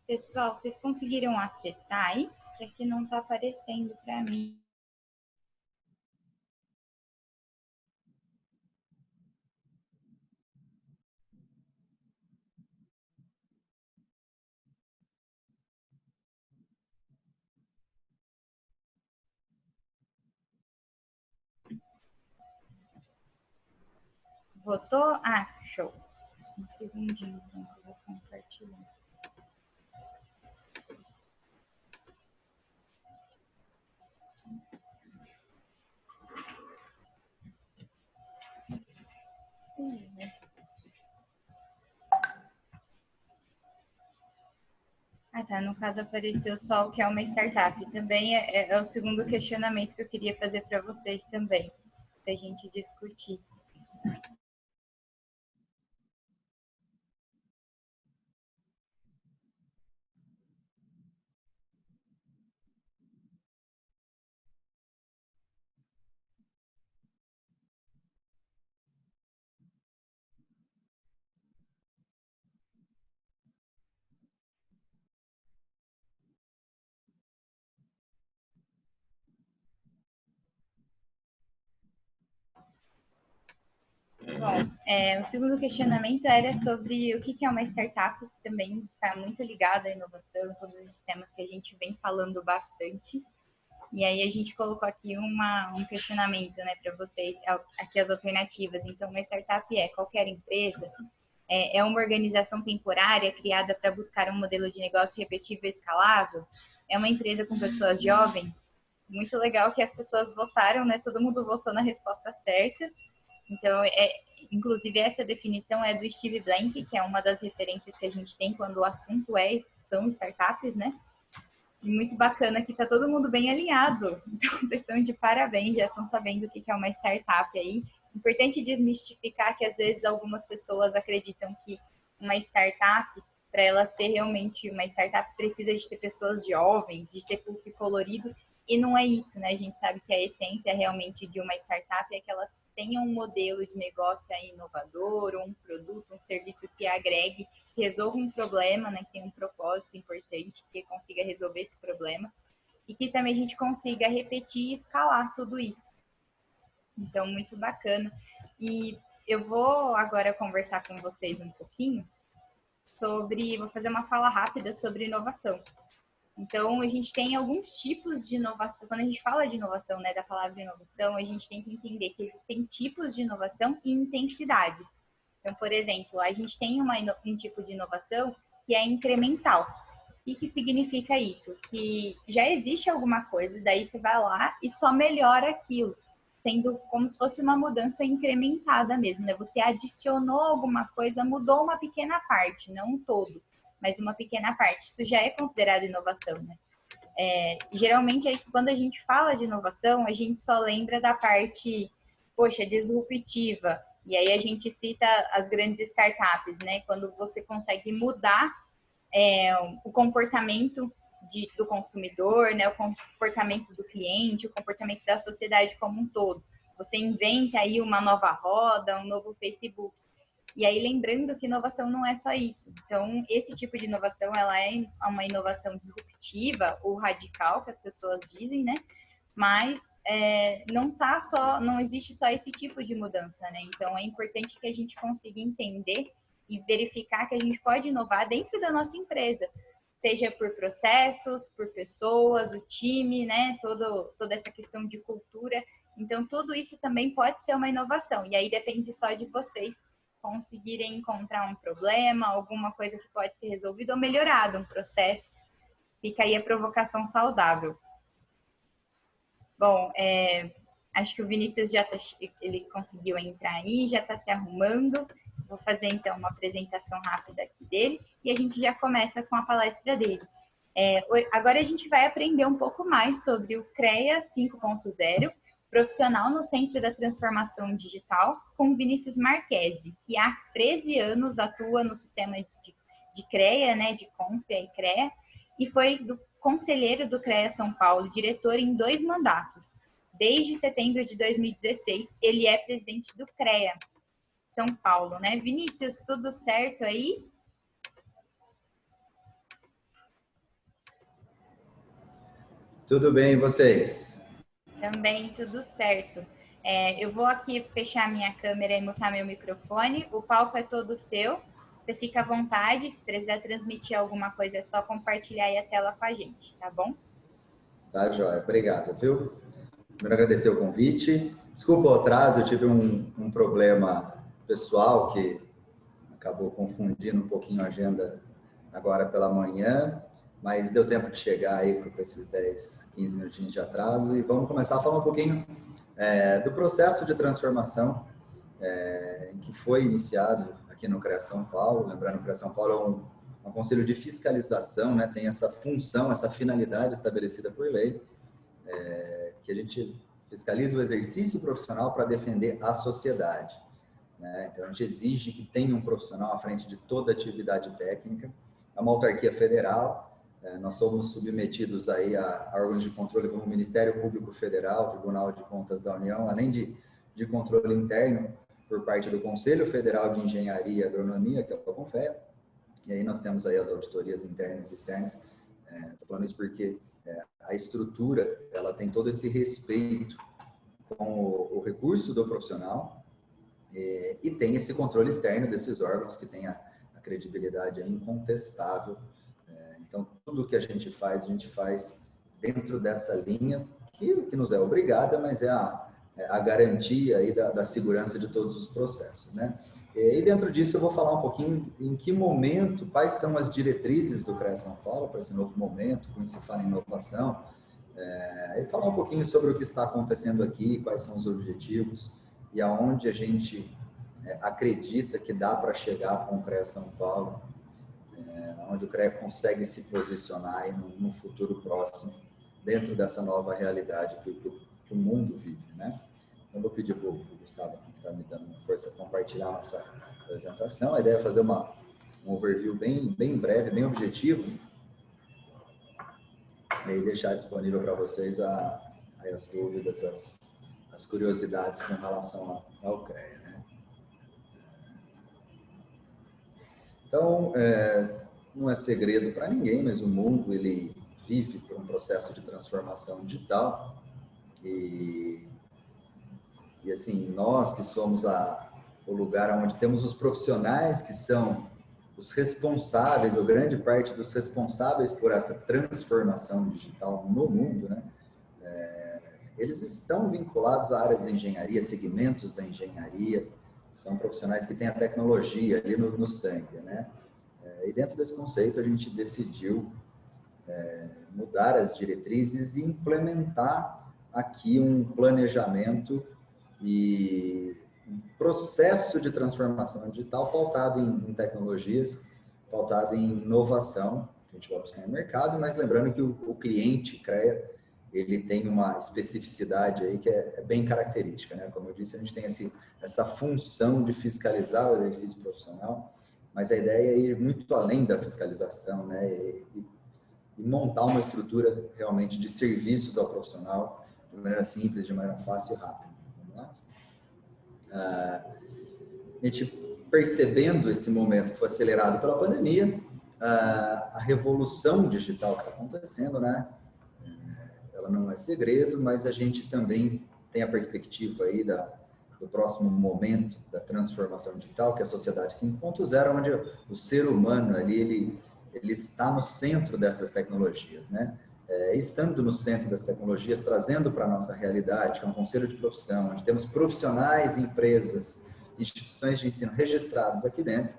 Pessoal, vocês conseguiram acessar aí? Que aqui não está aparecendo para mim. Votou? Ah, show. Um segundinho, então, que eu vou compartilhar. Ah, tá. No caso, apareceu só o que é uma startup. Também é o segundo questionamento que eu queria fazer para vocês também, para a gente discutir. Bom, o segundo questionamento era sobre o que é uma startup, que também está muito ligado à inovação, todos os temas que a gente vem falando bastante. E aí a gente colocou aqui um questionamento, né, para vocês, aqui as alternativas. Então, uma startup é qualquer empresa, é uma organização temporária criada para buscar um modelo de negócio repetível e escalável, é uma empresa com pessoas jovens. Muito legal que as pessoas votaram, né? Todo mundo votou na resposta certa. Então, inclusive, essa definição é do Steve Blank, que é uma das referências que a gente tem quando o assunto são startups, né? E muito bacana que está todo mundo bem alinhado. Então, vocês estão de parabéns, já estão sabendo o que é uma startup aí. Importante desmistificar que, às vezes, algumas pessoas acreditam que uma startup, para ela ser realmente uma startup, precisa de ter pessoas jovens, de ter puff colorido, e não é isso, né? A gente sabe que a essência realmente de uma startup é que ela tenha um modelo de negócio aí inovador, um produto, um serviço que agregue, que resolva um problema, né? Que tenha um propósito importante, que consiga resolver esse problema, e que também a gente consiga repetir e escalar tudo isso. Então, muito bacana. E eu vou agora conversar com vocês um pouquinho vou fazer uma fala rápida sobre inovação. Então, a gente tem alguns tipos de inovação. Quando a gente fala de inovação, né, da palavra inovação, a gente tem que entender que existem tipos de inovação e intensidades. Então, por exemplo, a gente tem um tipo de inovação que é incremental. O que significa isso? Que já existe alguma coisa, daí você vai lá e só melhora aquilo, sendo como se fosse uma mudança incrementada mesmo, né? Você adicionou alguma coisa, mudou uma pequena parte, não um todo, mas uma pequena parte. Isso já é considerado inovação, né? Geralmente, quando a gente fala de inovação, a gente só lembra da parte, poxa, disruptiva. E aí a gente cita as grandes startups, né? Quando você consegue mudar o comportamento do consumidor, né, o comportamento do cliente, o comportamento da sociedade como um todo. Você inventa aí uma nova roda, um novo Facebook. E aí, lembrando que inovação não é só isso. Então, esse tipo de inovação, ela é uma inovação disruptiva ou radical, que as pessoas dizem, né? Mas não existe só esse tipo de mudança, né? Então, é importante que a gente consiga entender e verificar que a gente pode inovar dentro da nossa empresa, seja por processos, por pessoas, o time, né? Toda essa questão de cultura. Então, tudo isso também pode ser uma inovação. E aí depende só de vocês conseguirem encontrar um problema, alguma coisa que pode ser resolvida ou melhorado, um processo. Fica aí a provocação saudável. Bom, acho que o Vinícius ele conseguiu entrar aí, já está se arrumando. Vou fazer, então, uma apresentação rápida aqui dele e a gente já começa com a palestra dele. Agora a gente vai aprender um pouco mais sobre o CREA 5.0, profissional no Centro da Transformação Digital, com Vinícius Marquesi, que há 13 anos atua no sistema de CREA, né, de Confia e CREA, e foi conselheiro do CREA São Paulo, diretor em 2 mandatos. Desde setembro de 2016, ele é presidente do CREA São Paulo, né? Vinícius, tudo certo aí? Tudo bem, e vocês? Também tudo certo. Eu vou aqui fechar minha câmera e mutar meu microfone. O palco é todo seu. Você fica à vontade. Se precisar transmitir alguma coisa, é só compartilhar aí a tela com a gente, tá bom? Tá, joia. Obrigado, viu? Primeiro, agradecer o convite. Desculpa o atraso, eu tive um problema pessoal que acabou confundindo um pouquinho a agenda agora pela manhã, mas deu tempo de chegar aí com esses 10, 15 minutinhos de atraso e vamos começar a falar um pouquinho do processo de transformação em que foi iniciado aqui no CREA São Paulo. Lembrando que o CREA São Paulo é um conselho de fiscalização, né? Tem essa função, essa finalidade estabelecida por lei, que a gente fiscaliza o exercício profissional para defender a sociedade, né? Então, a gente exige que tenha um profissional à frente de toda atividade técnica. É uma autarquia federal, nós somos submetidos aí a órgãos de controle como o Ministério Público Federal, Tribunal de Contas da União, além de controle interno por parte do Conselho Federal de Engenharia e Agronomia, que é o CONFEA. E aí nós temos aí as auditorias internas e externas. Estou falando isso porque a estrutura, ela tem todo esse respeito com o recurso do profissional e tem esse controle externo desses órgãos que tem a credibilidade incontestável. Então, tudo que a gente faz dentro dessa linha, que nos é obrigada, mas é a garantia aí da segurança de todos os processos, né? E dentro disso eu vou falar um pouquinho em que momento, quais são as diretrizes do CREA São Paulo para esse novo momento, quando se fala em inovação, e falar um pouquinho sobre o que está acontecendo aqui, quais são os objetivos e aonde a gente acredita que dá para chegar com o CREA São Paulo onde o CREA consegue se posicionar aí num futuro próximo, dentro dessa nova realidade que o mundo vive, né? Então, vou pedir para o Gustavo, que está me dando uma força, compartilhar a nossa apresentação. A ideia é fazer um overview bem breve, bem objetivo, e aí deixar disponível para vocês as dúvidas, as curiosidades com relação ao CREA, né? Então, não é segredo para ninguém, mas o mundo ele vive por um processo de transformação digital e assim, nós que somos o lugar onde temos os profissionais que são os responsáveis, ou grande parte dos responsáveis por essa transformação digital no mundo, né? Eles estão vinculados a áreas da engenharia, segmentos da engenharia, são profissionais que têm a tecnologia ali no sangue, né? E dentro desse conceito a gente decidiu mudar as diretrizes e implementar aqui um planejamento e um processo de transformação digital pautado em tecnologias, pautado em inovação, que a gente vai buscar no mercado, mas lembrando que o cliente CREA, ele tem uma especificidade aí que é bem característica, né? Como eu disse, a gente tem essa função de fiscalizar o exercício profissional, mas a ideia é ir muito além da fiscalização, né? E montar uma estrutura realmente de serviços ao profissional de maneira simples, de maneira fácil e rápida. Vamos lá? A gente percebendo esse momento que foi acelerado pela pandemia, a revolução digital que está acontecendo, né? Ela não é segredo, mas a gente também tem a perspectiva aí do próximo momento da transformação digital, que é a sociedade 5.0, onde o ser humano ali, ele está no centro dessas tecnologias, né? Estando no centro das tecnologias, trazendo para a nossa realidade, que é um conselho de profissão, onde temos profissionais, empresas, instituições de ensino registrados aqui dentro,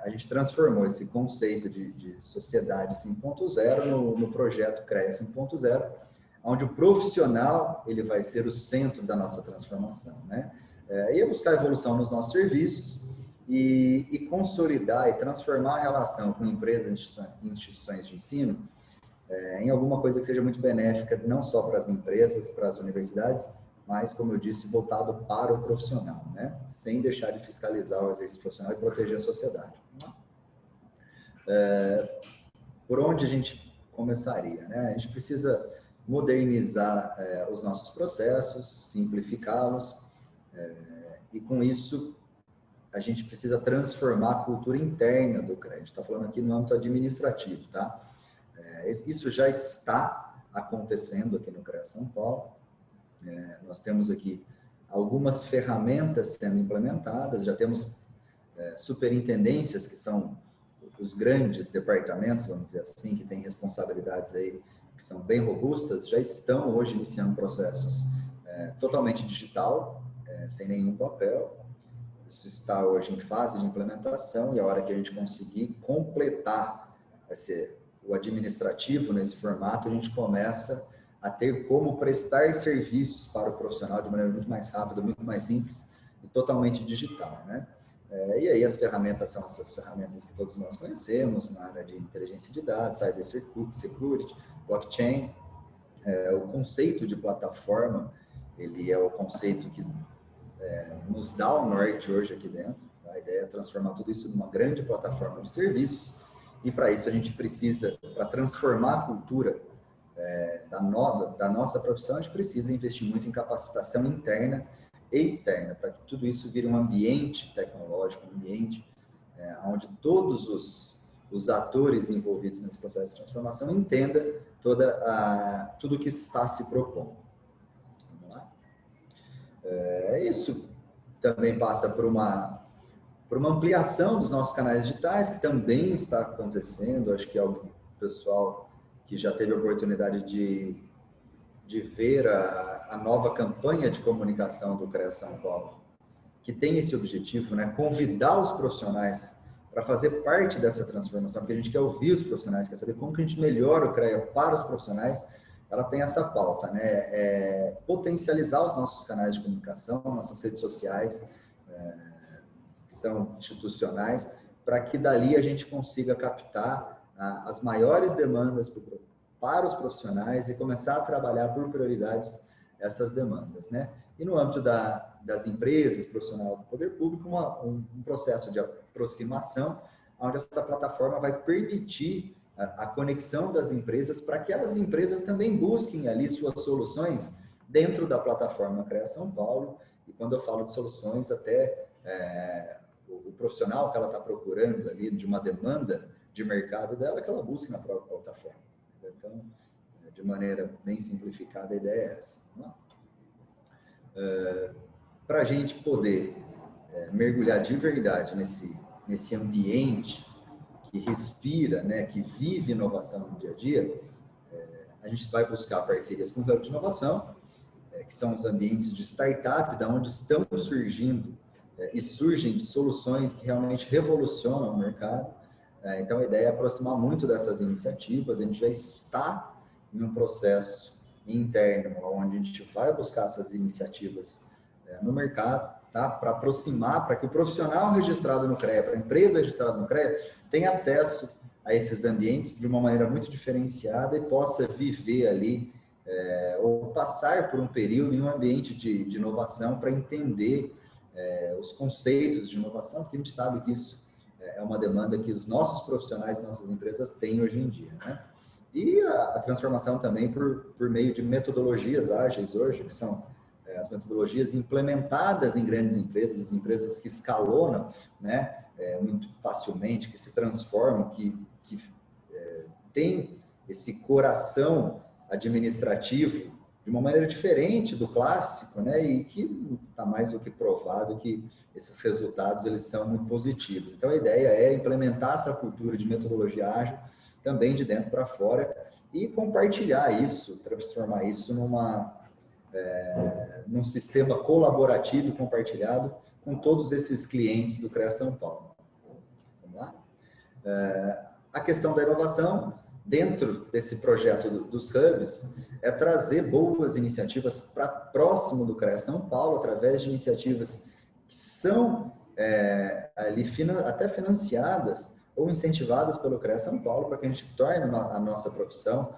a gente transformou esse conceito de sociedade 5.0 no projeto CREA 5.0, onde o profissional ele vai ser o centro da nossa transformação, né? E buscar evolução nos nossos serviços e consolidar e transformar a relação com empresas e instituições de ensino em alguma coisa que seja muito benéfica, não só para as empresas, para as universidades, mas, como eu disse, voltado para o profissional, né? Sem deixar de fiscalizar o exercício profissional e proteger a sociedade. Por onde a gente começaria, né? A gente precisa modernizar os nossos processos, simplificá-los, e com isso a gente precisa transformar a cultura interna do CREA. A gente está falando aqui no âmbito administrativo, tá? Isso já está acontecendo aqui no CREA São Paulo. Nós temos aqui algumas ferramentas sendo implementadas, já temos superintendências, que são os grandes departamentos, vamos dizer assim, que têm responsabilidades aí que são bem robustas, já estão hoje iniciando processos totalmente digital, sem nenhum papel. Isso está hoje em fase de implementação, e a hora que a gente conseguir completar o administrativo nesse formato, a gente começa a ter como prestar serviços para o profissional de maneira muito mais rápida, muito mais simples e totalmente digital, né? E aí as ferramentas são essas ferramentas que todos nós conhecemos na área de inteligência de dados, cybersecurity, blockchain. O conceito de plataforma, ele é o conceito que nos dá o norte hoje aqui dentro. A ideia é transformar tudo isso numa grande plataforma de serviços, e para isso a gente precisa, para transformar a cultura da nossa profissão, a gente precisa investir muito em capacitação interna e externa, para que tudo isso vire um ambiente tecnológico, um ambiente onde todos os atores envolvidos nesse processo de transformação entendam tudo que está se propondo. Vamos lá? Isso também passa por uma ampliação dos nossos canais digitais, que também está acontecendo. Acho que o pessoal que já teve a oportunidade de ver a nova campanha de comunicação do CREA São Paulo, que tem esse objetivo, né? Convidar os profissionais para fazer parte dessa transformação, porque a gente quer ouvir os profissionais, quer saber como que a gente melhora o CREA para os profissionais. Ela tem essa pauta, né? Potencializar os nossos canais de comunicação, nossas redes sociais, que são institucionais, para que dali a gente consiga captar as maiores demandas para os profissionais e começar a trabalhar por prioridades essas demandas, né? E no âmbito das empresas, profissional do poder público, um processo de aproximação, onde essa plataforma vai permitir a conexão das empresas para que as empresas também busquem ali suas soluções dentro da plataforma CREA São Paulo. E quando eu falo de soluções, até o profissional que ela está procurando ali, de uma demanda de mercado dela, que ela busque na própria plataforma. Então, de maneira bem simplificada, a ideia é essa. Para a gente poder mergulhar de verdade nesse ambiente que respira, né, que vive inovação no dia a dia, a gente vai buscar parcerias com o Hub de Inovação, que são os ambientes de startup, da onde estão surgindo e surgem soluções que realmente revolucionam o mercado. Então, a ideia é aproximar muito dessas iniciativas. A gente já está em um processo interno, onde a gente vai buscar essas iniciativas no mercado, tá? Para aproximar, para que o profissional registrado no CREA, para a empresa registrada no CREA, tenha acesso a esses ambientes de uma maneira muito diferenciada e possa viver ali, ou passar por um período em um ambiente de inovação para entender os conceitos de inovação, porque a gente sabe que isso é uma demanda que os nossos profissionais, nossas empresas têm hoje em dia, né? E a transformação também por meio de metodologias ágeis hoje, que são as metodologias implementadas em grandes empresas que escalonam, né, muito facilmente, que se transformam, que tem esse coração administrativo de uma maneira diferente do clássico, né, e que está mais do que provado que esses resultados eles são muito positivos. Então, a ideia é implementar essa cultura de metodologia ágil também de dentro para fora e compartilhar isso, transformar isso num sistema colaborativo e compartilhado com todos esses clientes do CREA São Paulo. Vamos lá? A questão da inovação, dentro desse projeto dos hubs, é trazer boas iniciativas para próximo do CREA São Paulo, através de iniciativas que são ali até financiadas ou incentivadas pelo CREA São Paulo, para que a gente torne a nossa profissão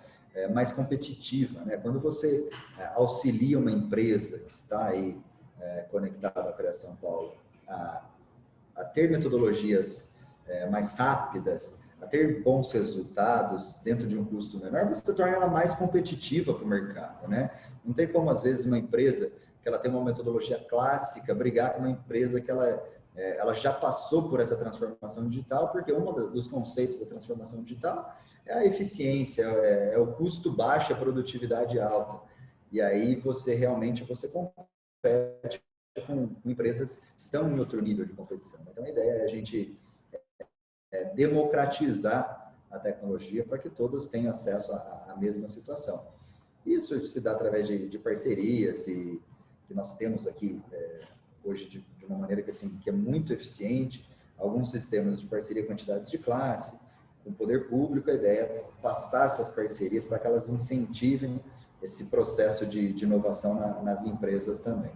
mais competitiva, né? Quando você auxilia uma empresa que está aí conectada ao CREA São Paulo a ter metodologias mais rápidas, a ter bons resultados dentro de um custo menor, você torna ela mais competitiva para o mercado, né? Não tem como, às vezes, uma empresa que ela tem uma metodologia clássica brigar com uma empresa que ela já passou por essa transformação digital, porque um dos conceitos da transformação digital é a eficiência, é o custo baixo, a produtividade alta. E aí você compete com empresas que estão em outro nível de competição. Então, a ideia é a gente democratizar a tecnologia para que todos tenham acesso à mesma situação. Isso se dá através de parcerias e que nós temos aqui hoje de uma maneira que é muito eficiente, alguns sistemas de parceria com entidades de classe, com o poder público. A ideia é passar essas parcerias para que elas incentivem esse processo de inovação nas empresas também.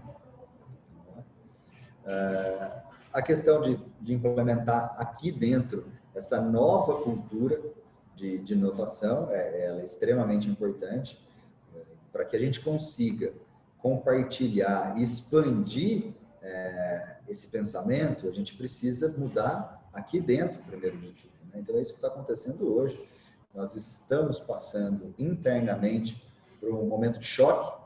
A questão de implementar aqui dentro essa nova cultura de inovação ela é extremamente importante para que a gente consiga compartilhar e expandir esse pensamento. A gente precisa mudar aqui dentro, primeiro de tudo, né? Então, é isso que está acontecendo hoje. Nós estamos passando internamente por um momento de choque,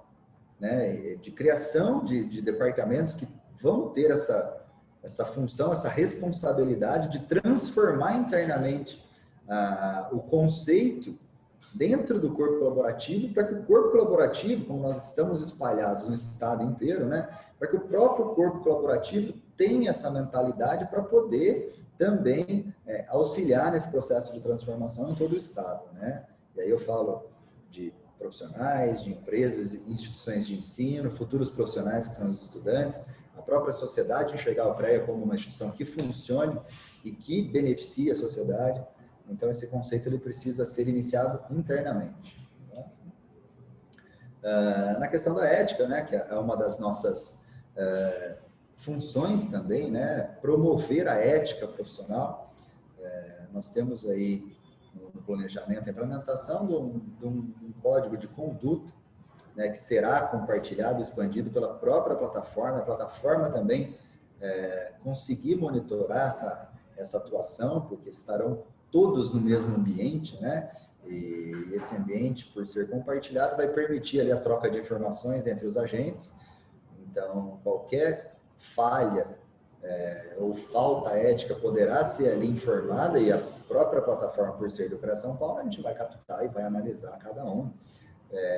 né, de criação de departamentos que vão ter essa função, essa responsabilidade de transformar internamente o conceito dentro do corpo colaborativo, para que o corpo colaborativo, como nós estamos espalhados no estado inteiro, né, para que o próprio corpo colaborativo tenha essa mentalidade para poder também auxiliar nesse processo de transformação em todo o estado, né? E aí eu falo de profissionais, de empresas, instituições de ensino, futuros profissionais que são os estudantes, a própria sociedade, enxergar o CREA como uma instituição que funcione e que beneficie a sociedade. Então, esse conceito ele precisa ser iniciado internamente. Na questão da ética, né, que é uma das nossas funções também, né, promover a ética profissional. Nós temos aí no planejamento a implementação de um código de conduta, né, que será compartilhado, expandido pela própria plataforma. A plataforma também conseguir monitorar essa atuação, porque estarão todos no mesmo ambiente, né? E esse ambiente, por ser compartilhado, vai permitir ali a troca de informações entre os agentes. Então, qualquer falha ou falta ética poderá ser ali informada, e a própria plataforma, por ser do CREA São Paulo, a gente vai captar e vai analisar cada um.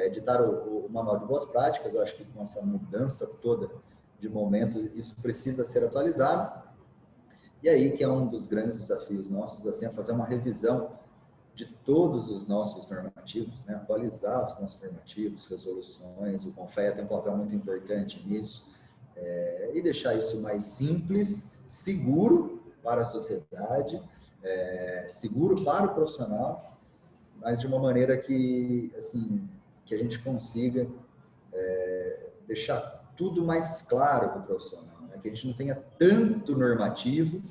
Editar o manual de boas práticas, eu acho que com essa mudança toda de momento, isso precisa ser atualizado. E aí que é um dos grandes desafios nossos, assim, é fazer uma revisão de todos os nossos normativos, né? Atualizar os nossos normativos, resoluções. O CONFEA tem um papel muito importante nisso, e deixar isso mais simples, seguro para a sociedade, seguro para o profissional, mas de uma maneira que, assim, que a gente consiga deixar tudo mais claro para o profissional, né? Que a gente não tenha tanto normativo,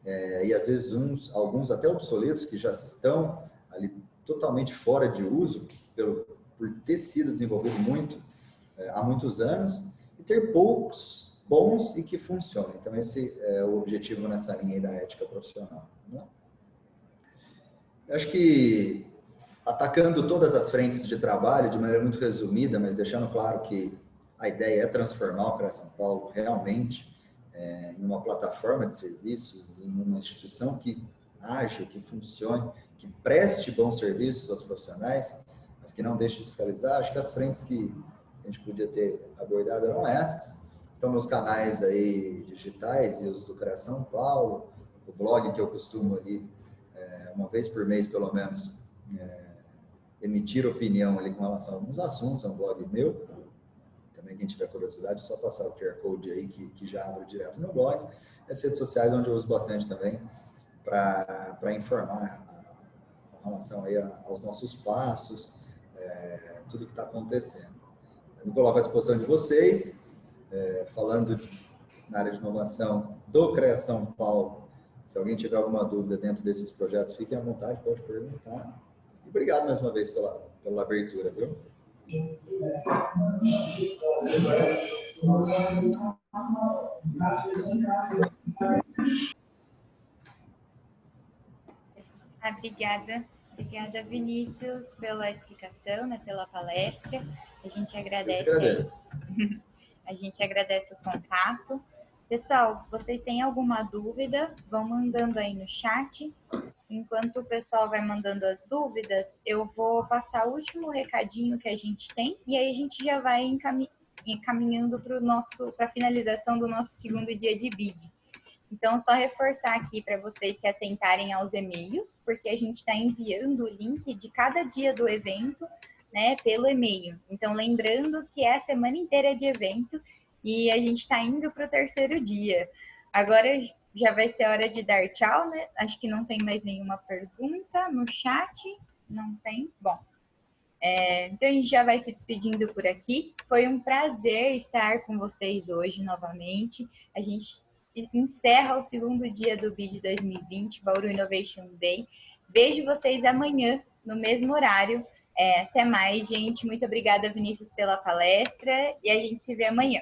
e às vezes alguns até obsoletos, que já estão ali totalmente fora de uso, por ter sido desenvolvido há muitos anos, e ter poucos bons e que funcionem. Então esse é o objetivo nessa linha aí da ética profissional, né? Eu acho que, atacando todas as frentes de trabalho de maneira muito resumida, mas deixando claro que a ideia é transformar o CREA São Paulo realmente em uma plataforma de serviços, em uma instituição que age, que funcione, que preste bons serviços aos profissionais, mas que não deixe de fiscalizar. Acho que as frentes que a gente podia ter abordado eram essas. São meus canais aí digitais e os do CREA São Paulo, o blog que eu costumo ali, uma vez por mês pelo menos, emitir opinião ali com relação a alguns assuntos. É um blog meu. Também, quem tiver curiosidade, é só passar o QR Code aí que já abre direto no blog. As redes sociais, onde eu uso bastante também para informar com relação aí aos nossos passos, tudo que está acontecendo. Eu me coloco à disposição de vocês, falando na área de inovação do CREA São Paulo. Se alguém tiver alguma dúvida dentro desses projetos, fiquem à vontade, pode perguntar. E obrigado mais uma vez pela abertura, viu? Obrigada, Vinícius, pela explicação, né, pela palestra. A gente agradece. A gente agradece o contato. Pessoal, vocês têm alguma dúvida? Vão mandando aí no chat. Enquanto o pessoal vai mandando as dúvidas, eu vou passar o último recadinho que a gente tem, e aí a gente já vai encaminhando para a finalização do nosso segundo dia de BID. Então, só reforçar aqui para vocês se atentarem aos e-mails, porque a gente está enviando o link de cada dia do evento, né, pelo e-mail. Então, lembrando que é a semana inteira de evento e a gente está indo para o terceiro dia. Agora já vai ser hora de dar tchau, né? Acho que não tem mais nenhuma pergunta no chat. Não tem? Bom, então a gente já vai se despedindo por aqui. Foi um prazer estar com vocês hoje novamente. A gente encerra o segundo dia do BID 2020, Bauru Innovation Day. Vejo vocês amanhã, no mesmo horário. Até mais, gente. Muito obrigada, Vinícius, pela palestra. E a gente se vê amanhã.